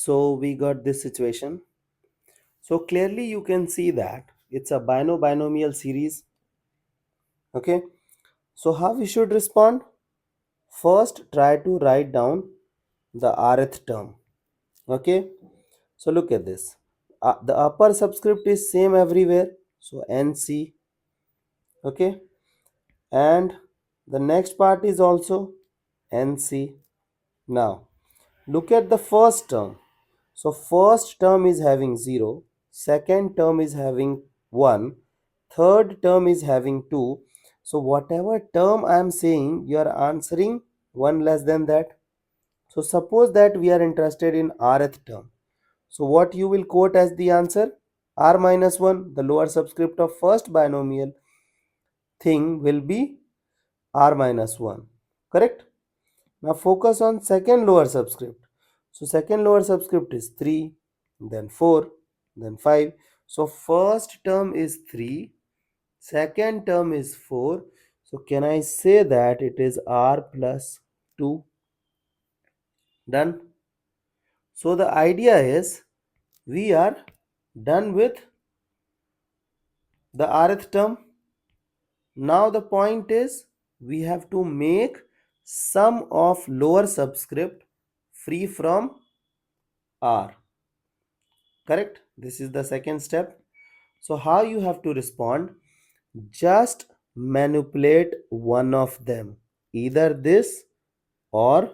So we got this situation. So clearly you can see that it's a binomial series. Okay. So how we should respond? First, try to write down the rth term. Okay. So look at this. The upper subscript is same everywhere. So NC. Okay. And the next part is also NC. Now look at the first term. So first term is having 0, second term is having 1, third term is having 2. So whatever term I am saying, you are answering 1 less than that. So suppose that we are interested in rth term. So what you will quote as the answer? R minus 1, the lower subscript of first binomial thing will be R minus 1. Correct? Now focus on second lower subscript. So second lower subscript is 3, then 4, then 5. So first term is 3, second term is 4. So can I say that it is R plus 2? Done. So the idea is we are done with the rth term. Now the point is we have to make sum of lower subscript free from R. Correct? This is the second step. So how you have to respond? Just manipulate one of them, either this or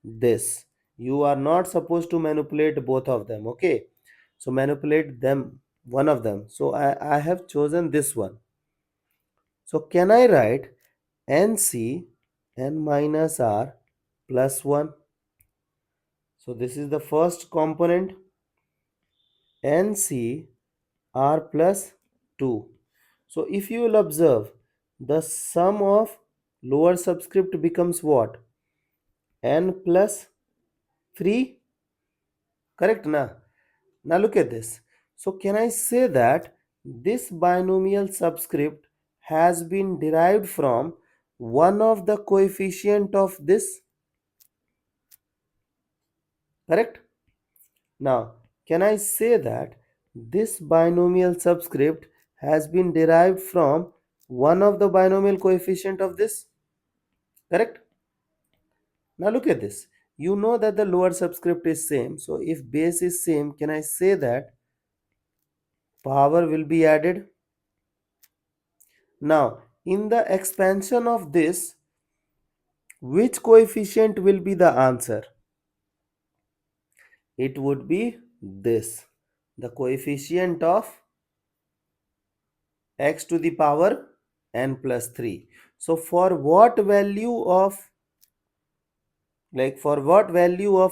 this. You are not supposed to manipulate both of them. Okay, so manipulate them, one of them. So I have chosen this one. So can I write NC n minus R plus 1? So this is the first component, NC R plus 2. So if you will observe, the sum of lower subscript becomes what? N plus 3. Correct na? Now look at this. So can I say that this binomial subscript has been derived from one of the coefficient of this? Correct? Now can I say that this binomial subscript has been derived from one of the binomial coefficient of this? Correct? Now look at this. You know that the lower subscript is same. So if base is same, can I say that power will be added? Now in the expansion of this, which coefficient will be the answer? It would be this, the coefficient of x to the power n plus 3. So for what value of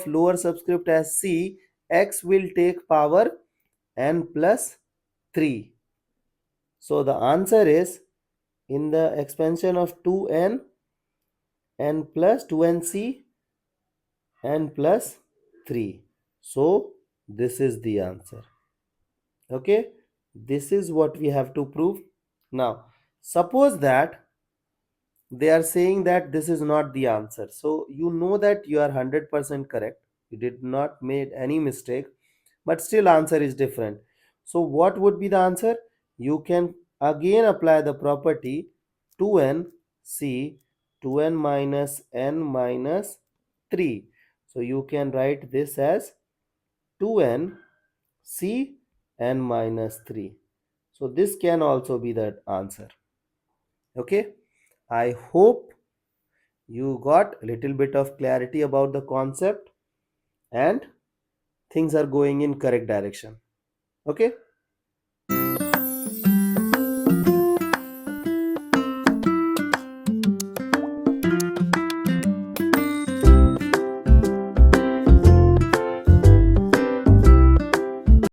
lower subscript as c, x will take power n plus 3. So the answer is in the expansion of 2n, n plus 2nc, n plus 3. So this is the answer. Okay, this is what we have to prove. Now suppose that they are saying that this is not the answer, so you know that you are 100% correct, you did not made any mistake, but still answer is different. So what would be the answer? You can again apply the property 2n c 2n minus n minus 3. So you can write this as 2n c n minus 3. So this can also be the answer. Okay, I hope you got a little bit of clarity about the concept and things are going in correct direction. Okay.